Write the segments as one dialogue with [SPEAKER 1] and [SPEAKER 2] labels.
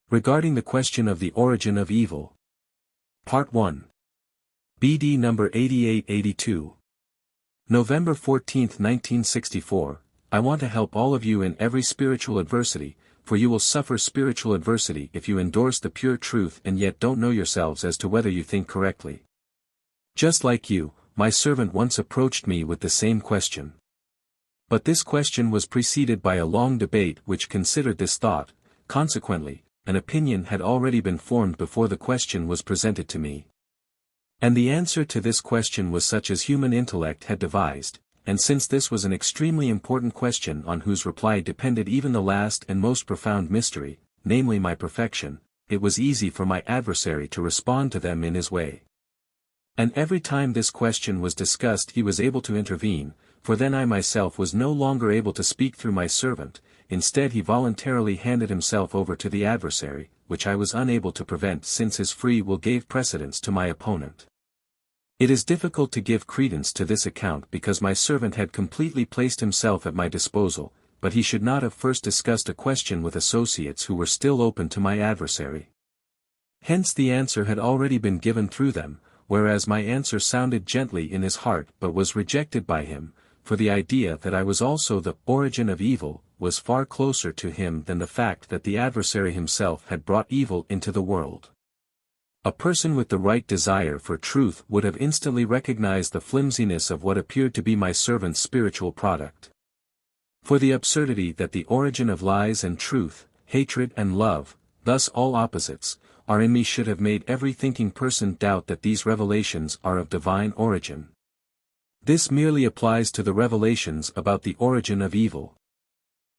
[SPEAKER 1] Regarding the question of the origin of evil. Part 1. BD number 8882. November 14, 1964. I want to help all of you in every spiritual adversity, for you will suffer spiritual adversity if you endorse the pure truth and yet don't know yourselves as to whether you think correctly. Just like you, my servant once approached me with the same question. But this question was preceded by a long debate which considered this thought. Consequently, an opinion had already been formed before the question was presented to me. And the answer to this question was such as human intellect had devised, and since this was an extremely important question on whose reply depended even the last and most profound mystery, namely my perfection, it was easy for my adversary to respond to them in his way. And every time this question was discussed he was able to intervene, for then I myself was no longer able to speak through my servant. Instead he voluntarily handed himself over to the adversary, which I was unable to prevent since his free will gave precedence to my opponent. It is difficult to give credence to this account because my servant had completely placed himself at my disposal, but he should not have first discussed a question with associates who were still open to my adversary. Hence the answer had already been given through them, whereas my answer sounded gently in his heart but was rejected by him, for the idea that I was also the origin of evil was far closer to him than the fact that the adversary himself had brought evil into the world. A person with the right desire for truth would have instantly recognized the flimsiness of what appeared to be my servant's spiritual product. For the absurdity that the origin of lies and truth, hatred and love, thus all opposites, are in me should have made every thinking person doubt that these revelations are of divine origin. This merely applies to the revelations about the origin of evil.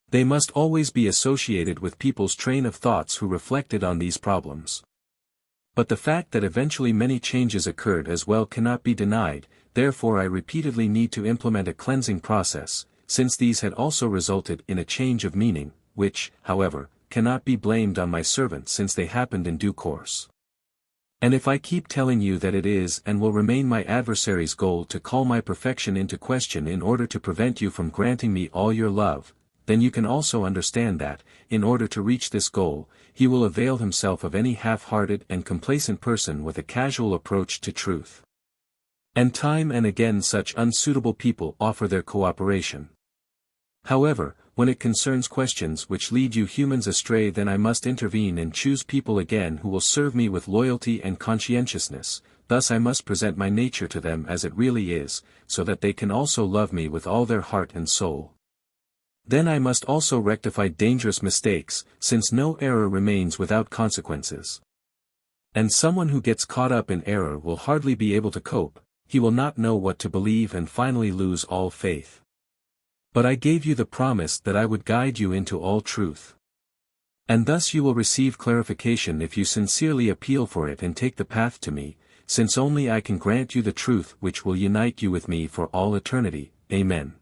[SPEAKER 1] They must always be associated with people's train of thoughts who reflected on these problems. But the fact that eventually many changes occurred as well cannot be denied, therefore I repeatedly need to implement a cleansing process, since these had also resulted in a change of meaning, which, however, cannot be blamed on my servant since they happened in due course. And if I keep telling you that it is and will remain my adversary's goal to call my perfection into question in order to prevent you from granting me all your love, then you can also understand that, in order to reach this goal, he will avail himself of any half-hearted and complacent person with a casual approach to truth. And time and again such unsuitable people offer their cooperation. However, when it concerns questions which lead you humans astray, then I must intervene and choose people again who will serve me with loyalty and conscientiousness. Thus I must present my nature to them as it really is, so that they can also love me with all their heart and soul. Then I must also rectify dangerous mistakes, since no error remains without consequences. And someone who gets caught up in error will hardly be able to cope, he will not know what to believe and finally lose all faith. But I gave you the promise that I would guide you into all truth. And thus you will receive clarification if you sincerely appeal for it and take the path to me, since only I can grant you the truth which will unite you with me for all eternity. Amen.